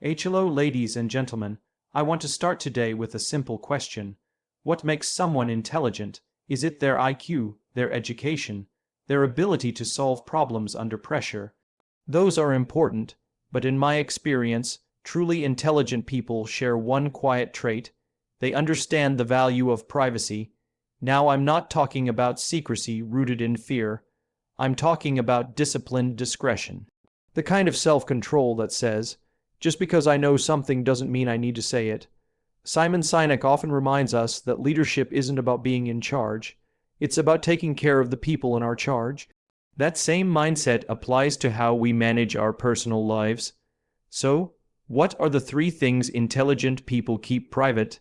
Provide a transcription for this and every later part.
Hello, ladies and gentlemen. I want to start today with a simple question. What makes someone intelligent? Is it their IQ, their education, their ability to solve problems under pressure? Those are important, but in my experience, truly intelligent people share one quiet trait. They understand the value of privacy. Now, I'm not talking about secrecy rooted in fear. I'm talking about disciplined discretion. The kind of self-control that says, just because I know something doesn't mean I need to say it. Simon Sinek often reminds us that leadership isn't about being in charge. It's about taking care of the people in our charge. That same mindset applies to how we manage our personal lives. So, what are the 3 things intelligent people keep private?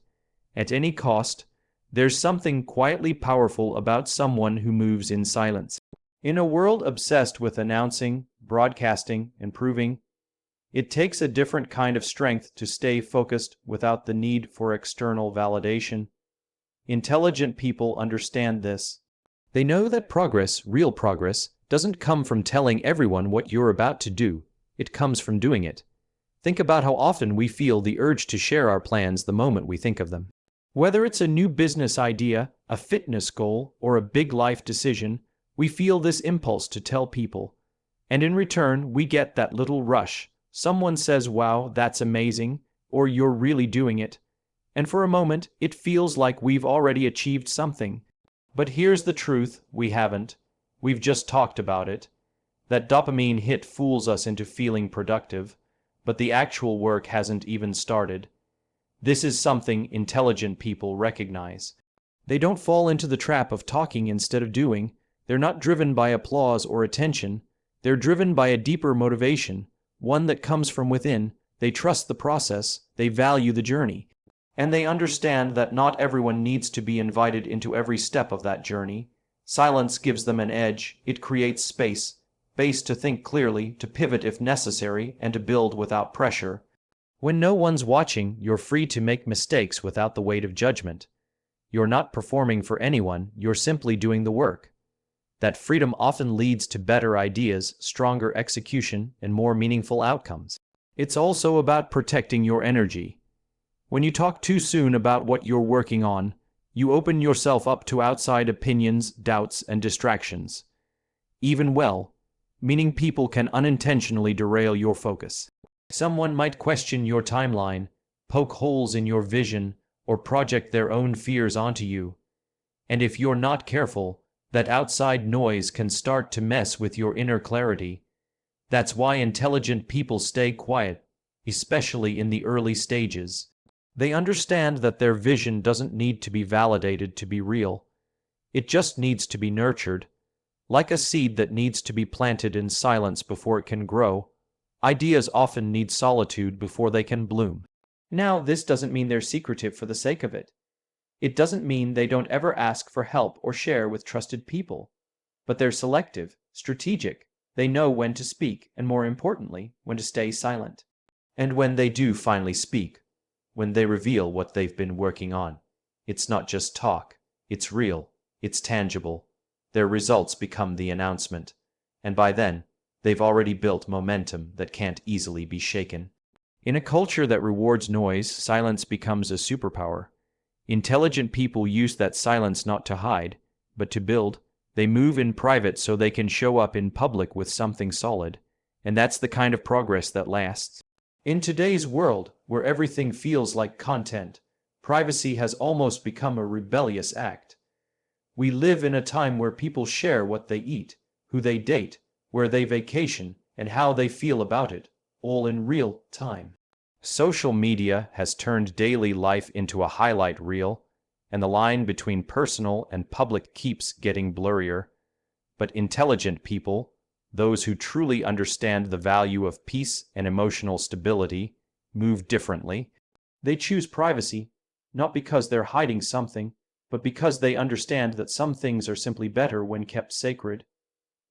At any cost, there's something quietly powerful about someone who moves in silence. In a world obsessed with announcing, broadcasting, and proving, it takes a different kind of strength to stay focused without the need for external validation. Intelligent people understand this. They know that progress, real progress, doesn't come from telling everyone what you're about to do. It comes from doing it. Think about how often we feel the urge to share our plans the moment we think of them. Whether it's a new business idea, a fitness goal, or a big life decision, we feel this impulse to tell people. And in return, we get that little rush. Someone says, "Wow, that's amazing," or "You're really doing it." And for a moment, it feels like we've already achieved something. But here's the truth, we haven't. We've just talked about it. That dopamine hit fools us into feeling productive, but the actual work hasn't even started. This is something intelligent people recognize. They don't fall into the trap of talking instead of doing. They're not driven by applause or attention. They're driven by a deeper motivation, one that comes from within. They trust the process, they value the journey, and they understand that not everyone needs to be invited into every step of that journey. Silence gives them an edge. It creates space to think clearly, to pivot if necessary, and to build without pressure. When no one's watching, you're free to make mistakes without the weight of judgment. You're not performing for anyone, you're simply doing the work. That freedom often leads to better ideas, stronger execution, and more meaningful outcomes. It's also about protecting your energy. When you talk too soon about what you're working on, you open yourself up to outside opinions, doubts, and distractions. Even well-meaning people can unintentionally derail your focus. Someone might question your timeline, poke holes in your vision, or project their own fears onto you. And if you're not careful, that outside noise can start to mess with your inner clarity. That's why intelligent people stay quiet, especially in the early stages. They understand that their vision doesn't need to be validated to be real. It just needs to be nurtured. Like a seed that needs to be planted in silence before it can grow, ideas often need solitude before they can bloom. Now, this doesn't mean they're secretive for the sake of it. It doesn't mean they don't ever ask for help or share with trusted people. But they're selective, strategic. They know when to speak, and more importantly, when to stay silent. And when they do finally speak, when they reveal what they've been working on, it's not just talk. It's real. It's tangible. Their results become the announcement. And by then, they've already built momentum that can't easily be shaken. In a culture that rewards noise, silence becomes a superpower. Intelligent people use that silence not to hide, but to build. They move in private so they can show up in public with something solid. And that's the kind of progress that lasts. In today's world, where everything feels like content, privacy has almost become a rebellious act. We live in a time where people share what they eat, who they date, where they vacation, and how they feel about it, all in real time. Social media has turned daily life into a highlight reel, and the line between personal and public keeps getting blurrier. But intelligent people, those who truly understand the value of peace and emotional stability, move differently. They choose privacy, not because they're hiding something, but because they understand that some things are simply better when kept sacred.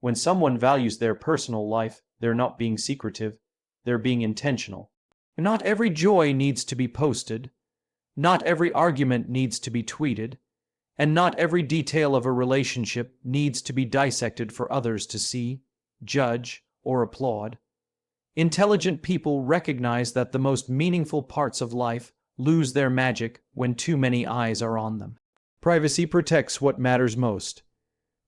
When someone values their personal life, they're not being secretive, they're being intentional. Not every joy needs to be posted. Not every argument needs to be tweeted. And not every detail of a relationship needs to be dissected for others to see, judge, or applaud. Intelligent people recognize that the most meaningful parts of life lose their magic when too many eyes are on them. Privacy protects what matters most.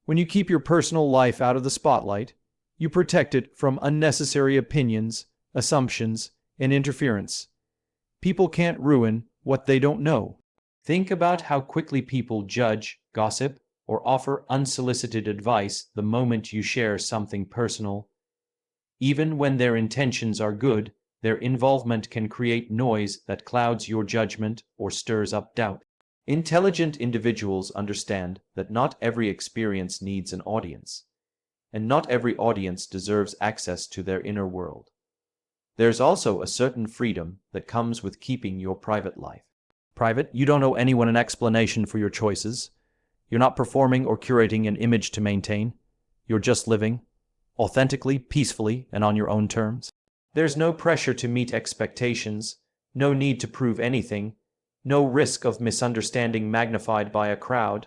When you keep your personal life out of the spotlight, you protect it from unnecessary opinions, assumptions, and interference. People can't ruin what they don't know. Think about how quickly people judge, gossip, or offer unsolicited advice the moment you share something personal. Even when their intentions are good, their involvement can create noise that clouds your judgment or stirs up doubt. Intelligent individuals understand that not every experience needs an audience, and not every audience deserves access to their inner world. There's also a certain freedom that comes with keeping your private life private. You don't owe anyone an explanation for your choices. You're not performing or curating an image to maintain. You're just living, authentically, peacefully, and on your own terms. There's no pressure to meet expectations, no need to prove anything, no risk of misunderstanding magnified by a crowd.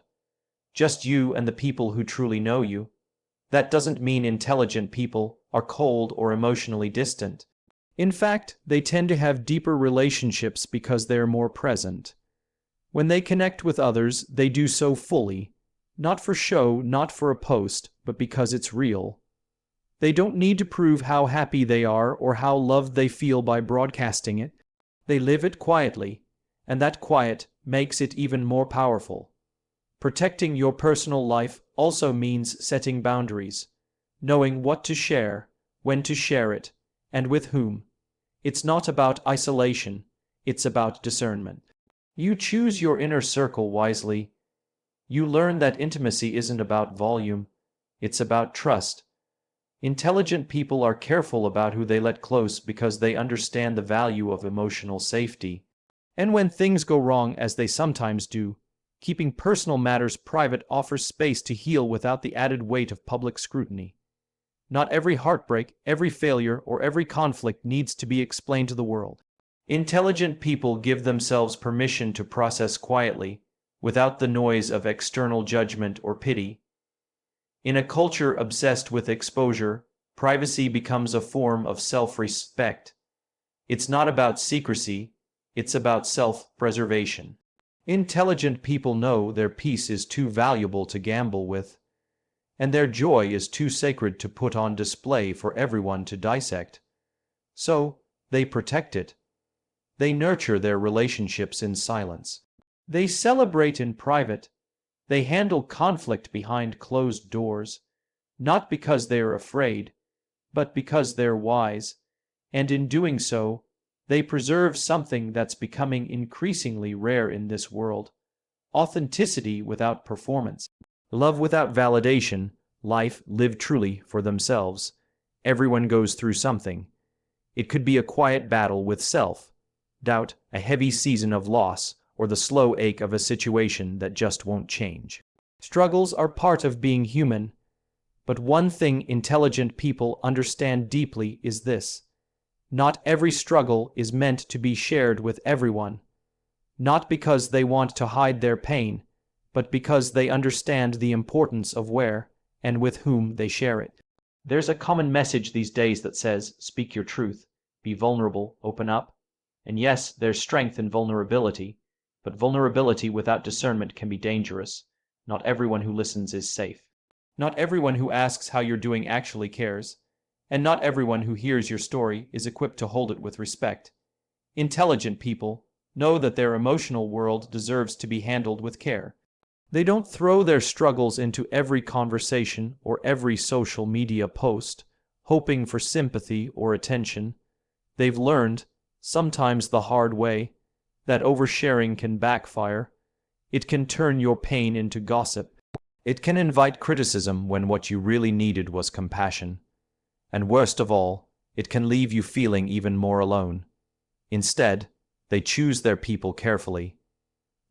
Just you and the people who truly know you. That doesn't mean intelligent people are cold or emotionally distant. In fact, they tend to have deeper relationships because they're more present. When they connect with others, they do so fully, not for show, not for a post, but because it's real. They don't need to prove how happy they are or how loved they feel by broadcasting it. They live it quietly, and that quiet makes it even more powerful. Protecting your personal life also means setting boundaries, knowing what to share, when to share it, and with whom. It's not about isolation, it's about discernment. You choose your inner circle wisely. You learn that intimacy isn't about volume, it's about trust. Intelligent people are careful about who they let close because they understand the value of emotional safety. And when things go wrong, as they sometimes do, keeping personal matters private offers space to heal without the added weight of public scrutiny. Not every heartbreak, every failure, or every conflict needs to be explained to the world. Intelligent people give themselves permission to process quietly, without the noise of external judgment or pity. In a culture obsessed with exposure, privacy becomes a form of self-respect. It's not about secrecy, it's about self-preservation. Intelligent people know their peace is too valuable to gamble with, and their joy is too sacred to put on display for everyone to dissect. So, they protect it. They nurture their relationships in silence. They celebrate in private. They handle conflict behind closed doors, not because they are afraid, but because they're wise, and in doing so, they preserve something that's becoming increasingly rare in this world: authenticity without performance. Love without validation, life lived truly for themselves. Everyone goes through something. It could be a quiet battle with self, doubt, a heavy season of loss, or the slow ache of a situation that just won't change. Struggles are part of being human, but one thing intelligent people understand deeply is this: not every struggle is meant to be shared with everyone, not because they want to hide their pain, but because they understand the importance of where and with whom they share it. There's a common message these days that says, speak your truth, be vulnerable, open up. And yes, there's strength in vulnerability, but vulnerability without discernment can be dangerous. Not everyone who listens is safe. Not everyone who asks how you're doing actually cares, and not everyone who hears your story is equipped to hold it with respect. Intelligent people know that their emotional world deserves to be handled with care. They don't throw their struggles into every conversation or every social media post, hoping for sympathy or attention. They've learned, sometimes the hard way, that oversharing can backfire. It can turn your pain into gossip. It can invite criticism when what you really needed was compassion. And worst of all, it can leave you feeling even more alone. Instead, they choose their people carefully.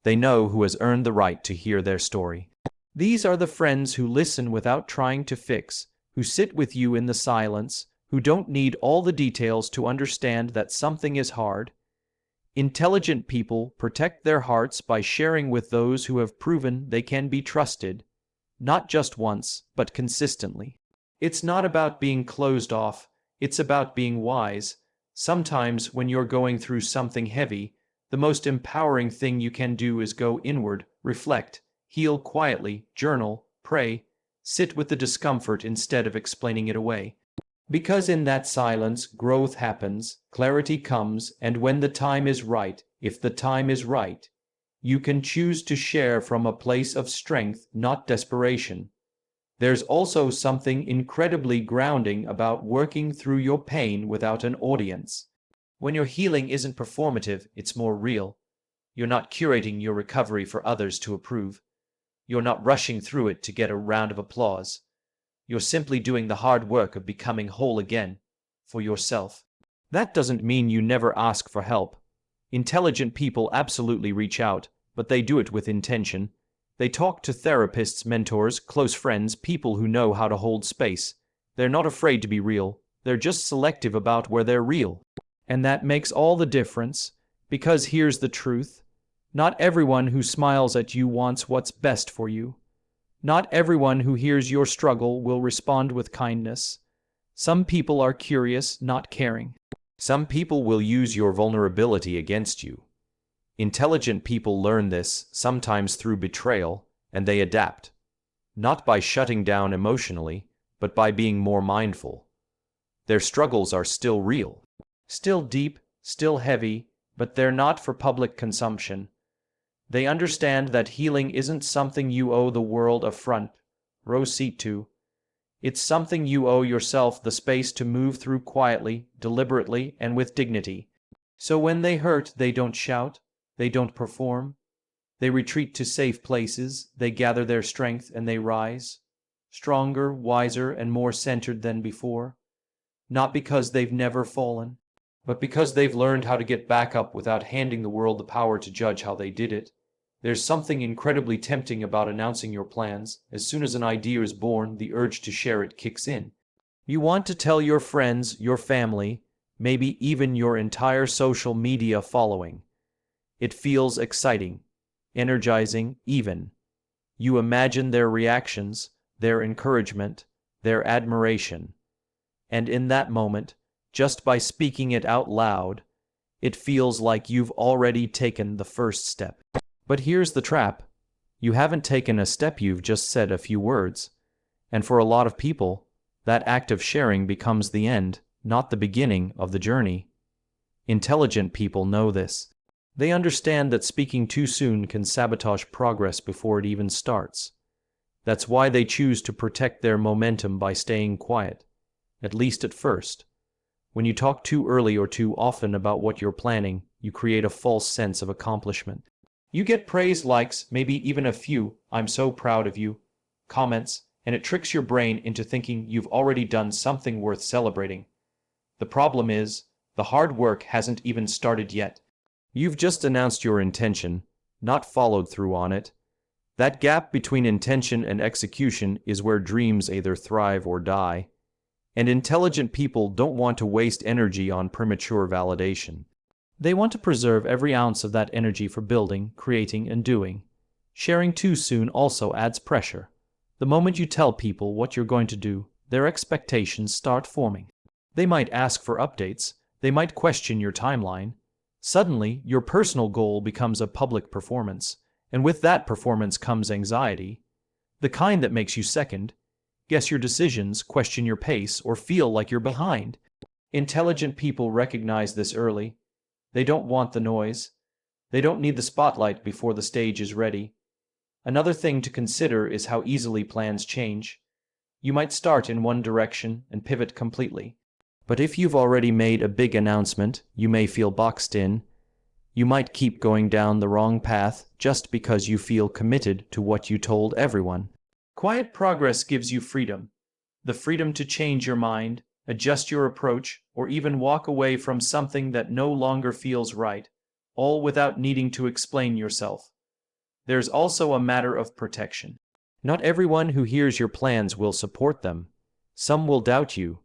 They know who has earned the right to hear their story. These are the friends who listen without trying to fix, who sit with you in the silence, who don't need all the details to understand that something is hard. Intelligent people protect their hearts by sharing with those who have proven they can be trusted, not just once, but consistently. It's not about being closed off, It's about being wise. Sometimes when you're going through something heavy, the most empowering thing you can do is go inward, reflect, heal quietly, journal, pray, sit with the discomfort instead of explaining it away. Because in that silence, growth happens, clarity comes, and when the time is right, if the time is right, you can choose to share from a place of strength, not desperation. There's also something incredibly grounding about working through your pain without an audience. When your healing isn't performative, it's more real. You're not curating your recovery for others to approve. You're not rushing through it to get a round of applause. You're simply doing the hard work of becoming whole again, for yourself. That doesn't mean you never ask for help. Intelligent people absolutely reach out, but they do it with intention. They talk to therapists, mentors, close friends, people who know how to hold space. They're not afraid to be real. They're just selective about where they're real. And that makes all the difference, because here's the truth. Not everyone who smiles at you wants what's best for you. Not everyone who hears your struggle will respond with kindness. Some people are curious, not caring. Some people will use your vulnerability against you. Intelligent people learn this, sometimes through betrayal, and they adapt. Not by shutting down emotionally, but by being more mindful. Their struggles are still real, still deep, still heavy, but they're not for public consumption. They understand that healing isn't something you owe the world a front row seat to. It's something you owe yourself the space to move through quietly, deliberately, and with dignity. So when they hurt, they don't shout, they don't perform. They retreat to safe places, they gather their strength, and they rise, stronger, wiser, and more centered than before. Not because they've never fallen, but because they've learned how to get back up without handing the world the power to judge how they did it. There's something incredibly tempting about announcing your plans. As soon as an idea is born, the urge to share it kicks in. You want to tell your friends, your family, maybe even your entire social media following. It feels exciting, energizing, even. You imagine their reactions, their encouragement, their admiration. And in that moment, just by speaking it out loud, it feels like you've already taken the first step. But here's the trap. You haven't taken a step, you've just said a few words. And for a lot of people, that act of sharing becomes the end, not the beginning of the journey. Intelligent people know this. They understand that speaking too soon can sabotage progress before it even starts. That's why they choose to protect their momentum by staying quiet, at least at first. When you talk too early or too often about what you're planning, you create a false sense of accomplishment. You get praise, likes, maybe even a few "I'm so proud of you" comments, and it tricks your brain into thinking you've already done something worth celebrating. The problem is, the hard work hasn't even started yet. You've just announced your intention, not followed through on it. That gap between intention and execution is where dreams either thrive or die. And intelligent people don't want to waste energy on premature validation. They want to preserve every ounce of that energy for building, creating, and doing. Sharing too soon also adds pressure. The moment you tell people what you're going to do, their expectations start forming. They might ask for updates. They might question your timeline. Suddenly, your personal goal becomes a public performance, and with that performance comes anxiety, the kind that makes you second, guess your decisions, question your pace, or feel like you're behind. Intelligent people recognize this early. They don't want the noise. They don't need the spotlight before the stage is ready. Another thing to consider is how easily plans change. You might start in one direction and pivot completely. But if you've already made a big announcement, you may feel boxed in. You might keep going down the wrong path just because you feel committed to what you told everyone. Quiet progress gives you freedom. The freedom to change your mind, adjust your approach, or even walk away from something that no longer feels right, all without needing to explain yourself. There's also a matter of protection. Not everyone who hears your plans will support them. Some will doubt you.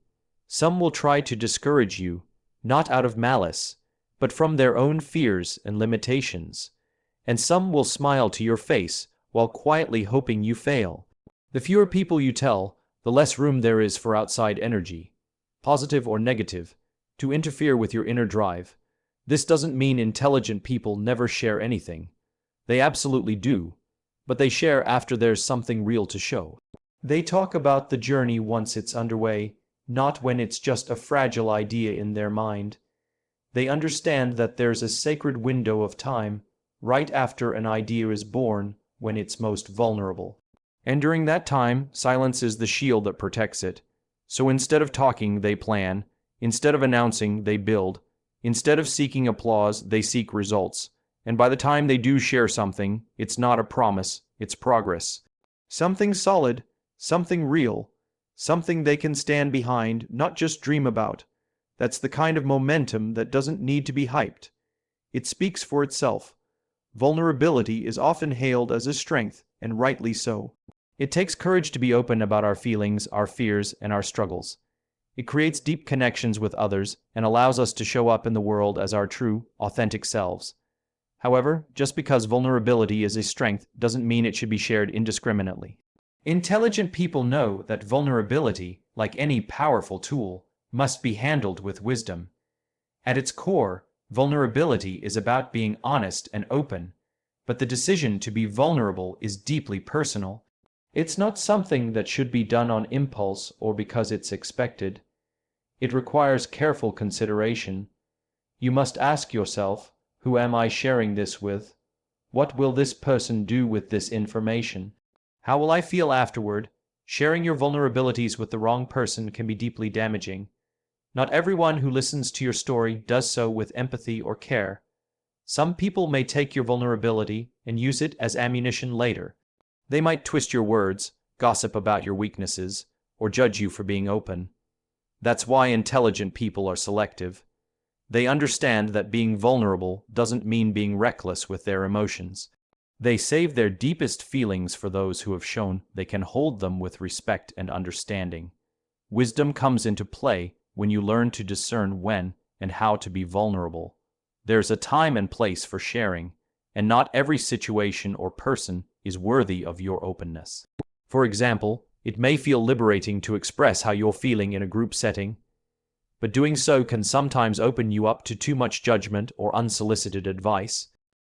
Some will try to discourage you, not out of malice, but from their own fears and limitations. And some will smile to your face while quietly hoping you fail. The fewer people you tell, the less room there is for outside energy. positive or negative, to interfere with your inner drive. This doesn't mean intelligent people never share anything. They absolutely do, but they share after there's something real to show. They talk about the journey once it's underway, not when it's just a fragile idea in their mind. They understand that there's a sacred window of time, right after an idea is born, when it's most vulnerable. And during that time, silence is the shield that protects it. So instead of talking, they plan. Instead of announcing, they build. Instead of seeking applause, they seek results. And by the time they do share something, it's not a promise, it's progress. Something solid, something real, something they can stand behind, not just dream about. That's the kind of momentum that doesn't need to be hyped. It speaks for itself. Vulnerability is often hailed as a strength, and rightly so. It takes courage to be open about our feelings, our fears, and our struggles. It creates deep connections with others and allows us to show up in the world as our true, authentic selves. However, just because vulnerability is a strength doesn't mean it should be shared indiscriminately. Intelligent people know that vulnerability, like any powerful tool, must be handled with wisdom. At its core, vulnerability is about being honest and open, but the decision to be vulnerable is deeply personal. It's not something that should be done on impulse or because it's expected. It requires careful consideration. You must ask yourself, who am I sharing this with? What will this person do with this information? How will I feel afterward? Sharing your vulnerabilities with the wrong person can be deeply damaging. Not everyone who listens to your story does so with empathy or care. Some people may take your vulnerability and use it as ammunition later. They might twist your words, gossip about your weaknesses, or judge you for being open. That's why intelligent people are selective. They understand that being vulnerable doesn't mean being reckless with their emotions. They save their deepest feelings for those who have shown they can hold them with respect and understanding. Wisdom comes into play when you learn to discern when and how to be vulnerable. There's a time and place for sharing, and not every situation or person is worthy of your openness. For example, it may feel liberating to express how you're feeling in a group setting, but doing so can sometimes open you up to too much judgment or unsolicited advice.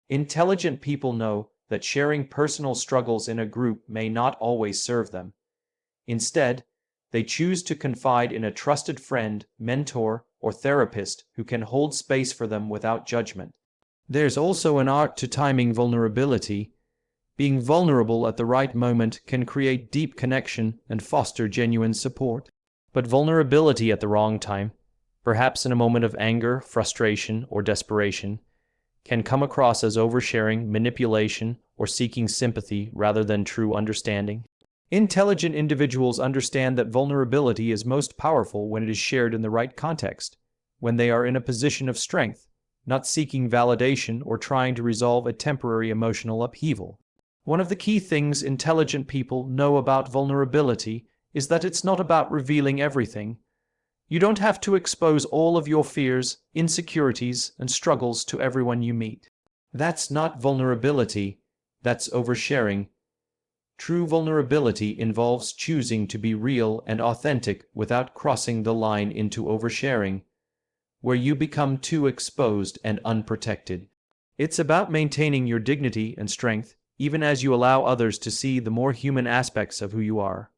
Intelligent people know that sharing personal struggles in a group may not always serve them. Instead, they choose to confide in a trusted friend, mentor, or therapist who can hold space for them without judgment. There's also an art to timing vulnerability. Being vulnerable at the right moment can create deep connection and foster genuine support. But vulnerability at the wrong time, perhaps in a moment of anger, frustration, or desperation, can come across as oversharing, manipulation, or seeking sympathy rather than true understanding. Intelligent individuals understand that vulnerability is most powerful when it is shared in the right context, when they are in a position of strength, not seeking validation or trying to resolve a temporary emotional upheaval. One of the key things intelligent people know about vulnerability is that it's not about revealing everything. You don't have to expose all of your fears, insecurities, and struggles to everyone you meet. That's not vulnerability, that's oversharing. True vulnerability involves choosing to be real and authentic without crossing the line into oversharing, where you become too exposed and unprotected. It's about maintaining your dignity and strength, even as you allow others to see the more human aspects of who you are.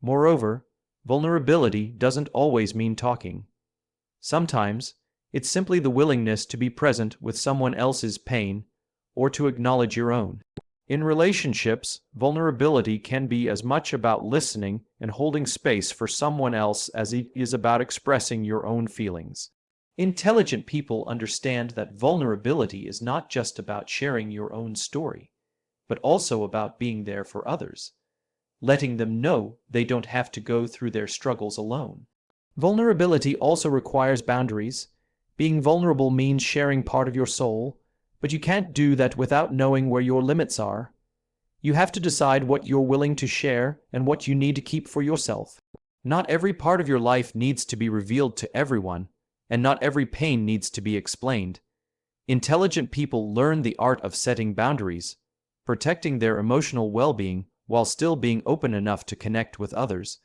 Moreover, vulnerability doesn't always mean talking. Sometimes, it's simply the willingness to be present with someone else's pain or to acknowledge your own. In relationships, vulnerability can be as much about listening and holding space for someone else as it is about expressing your own feelings. Intelligent people understand that vulnerability is not just about sharing your own story, but also about being there for others, letting them know they don't have to go through their struggles alone. Vulnerability also requires boundaries. Being vulnerable means sharing part of your soul, but you can't do that without knowing where your limits are. You have to decide what you're willing to share and what you need to keep for yourself. Not every part of your life needs to be revealed to everyone, and not every pain needs to be explained. Intelligent people learn the art of setting boundaries, protecting their emotional well-being while still being open enough to connect with others.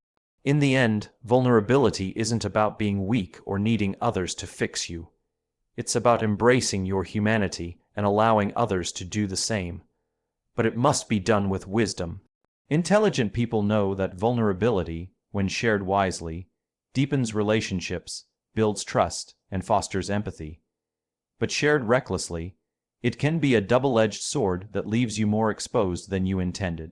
In the end, vulnerability isn't about being weak or needing others to fix you. It's about embracing your humanity and allowing others to do the same. But it must be done with wisdom. Intelligent people know that vulnerability, when shared wisely, deepens relationships, builds trust, and fosters empathy. But shared recklessly, it can be a double-edged sword that leaves you more exposed than you intended.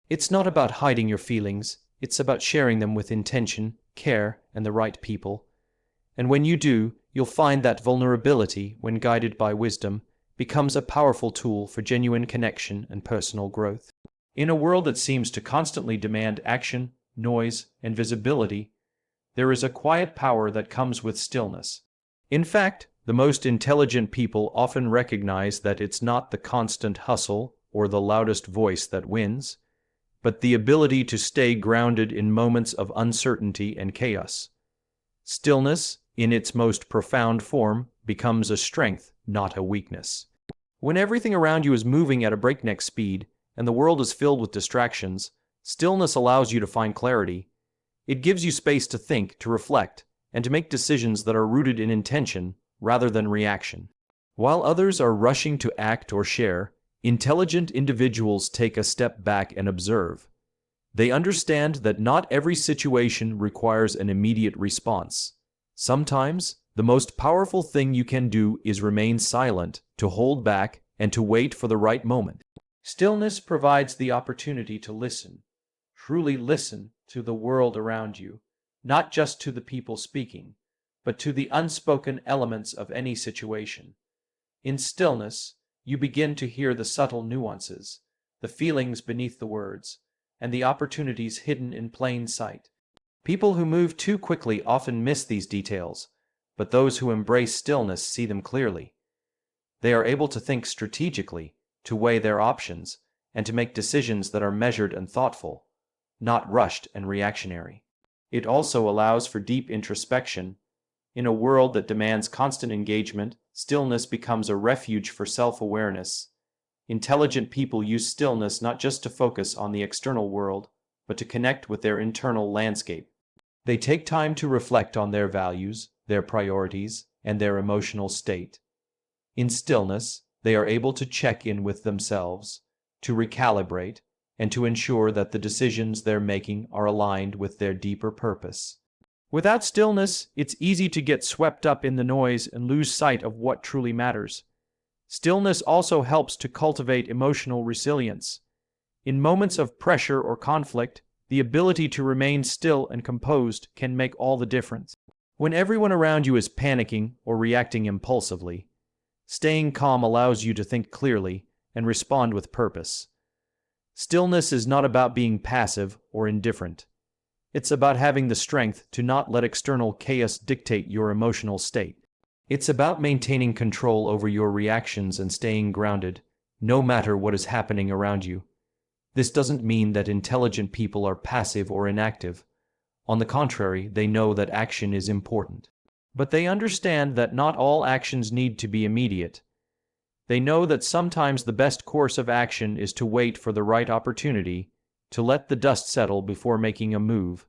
It's not about hiding your feelings, it's about sharing them with intention, care, and the right people. And when you do, you'll find that vulnerability, when guided by wisdom, becomes a powerful tool for genuine connection and personal growth. In a world that seems to constantly demand action, noise, and visibility, there is a quiet power that comes with stillness. In fact, the most intelligent people often recognize that it's not the constant hustle or the loudest voice that wins, but the ability to stay grounded in moments of uncertainty and chaos. Stillness, in its most profound form, becomes a strength, not a weakness. When everything around you is moving at a breakneck speed and the world is filled with distractions, stillness allows you to find clarity. It gives you space to think, to reflect, and to make decisions that are rooted in intention rather than reaction. While others are rushing to act or share, intelligent individuals take a step back and observe. They understand that not every situation requires an immediate response. Sometimes, the most powerful thing you can do is remain silent, to hold back, and to wait for the right moment. Stillness provides the opportunity to listen, truly listen to the world around you, not just to the people speaking, but to the unspoken elements of any situation. In stillness, you begin to hear the subtle nuances, the feelings beneath the words, and the opportunities hidden in plain sight. People who move too quickly often miss these details, but those who embrace stillness see them clearly. They are able to think strategically, to weigh their options, and to make decisions that are measured and thoughtful, not rushed and reactionary. It also allows for deep introspection. In a world that demands constant engagement, stillness becomes a refuge for self-awareness. Intelligent people use stillness not just to focus on the external world, but to connect with their internal landscape. They take time to reflect on their values, their priorities, and their emotional state. In stillness, they are able to check in with themselves, to recalibrate, and to ensure that the decisions they're making are aligned with their deeper purpose. Without stillness, it's easy to get swept up in the noise and lose sight of what truly matters. Stillness also helps to cultivate emotional resilience. In moments of pressure or conflict, the ability to remain still and composed can make all the difference. When everyone around you is panicking or reacting impulsively, staying calm allows you to think clearly and respond with purpose. Stillness is not about being passive or indifferent. It's about having the strength to not let external chaos dictate your emotional state. It's about maintaining control over your reactions and staying grounded, no matter what is happening around you. This doesn't mean that intelligent people are passive or inactive. On the contrary, they know that action is important. But they understand that not all actions need to be immediate. They know that sometimes the best course of action is to wait for the right opportunity, to let the dust settle before making a move.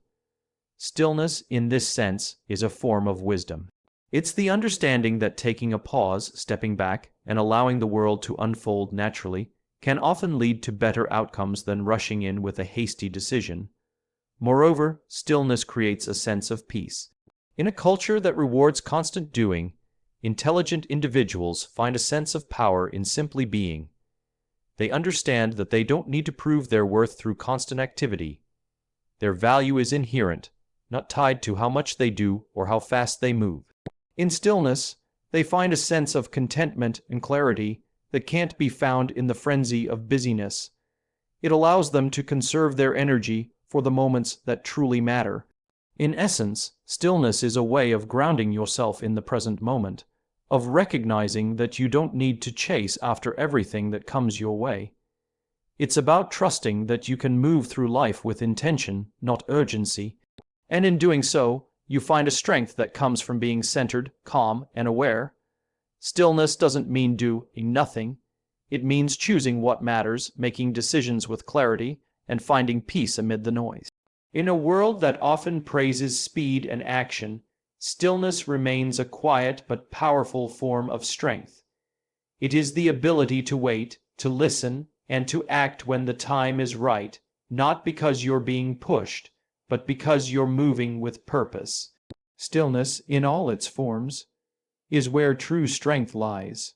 Stillness, in this sense, is a form of wisdom. It's the understanding that taking a pause, stepping back, and allowing the world to unfold naturally can often lead to better outcomes than rushing in with a hasty decision. Moreover, stillness creates a sense of peace. In a culture that rewards constant doing, intelligent individuals find a sense of power in simply being. They understand that they don't need to prove their worth through constant activity. Their value is inherent, not tied to how much they do or how fast they move. In stillness, they find a sense of contentment and clarity that can't be found in the frenzy of busyness. It allows them to conserve their energy for the moments that truly matter. In essence, stillness is a way of grounding yourself in the present moment, of recognizing that you don't need to chase after everything that comes your way. It's about trusting that you can move through life with intention, not urgency. And in doing so, you find a strength that comes from being centered, calm, and aware. Stillness doesn't mean doing nothing. It means choosing what matters, making decisions with clarity, and finding peace amid the noise. In a world that often praises speed and action, stillness remains a quiet but powerful form of strength. It is the ability to wait, to listen, and to act when the time is right, not because you're being pushed, but because you're moving with purpose. Stillness, in all its forms, is where true strength lies.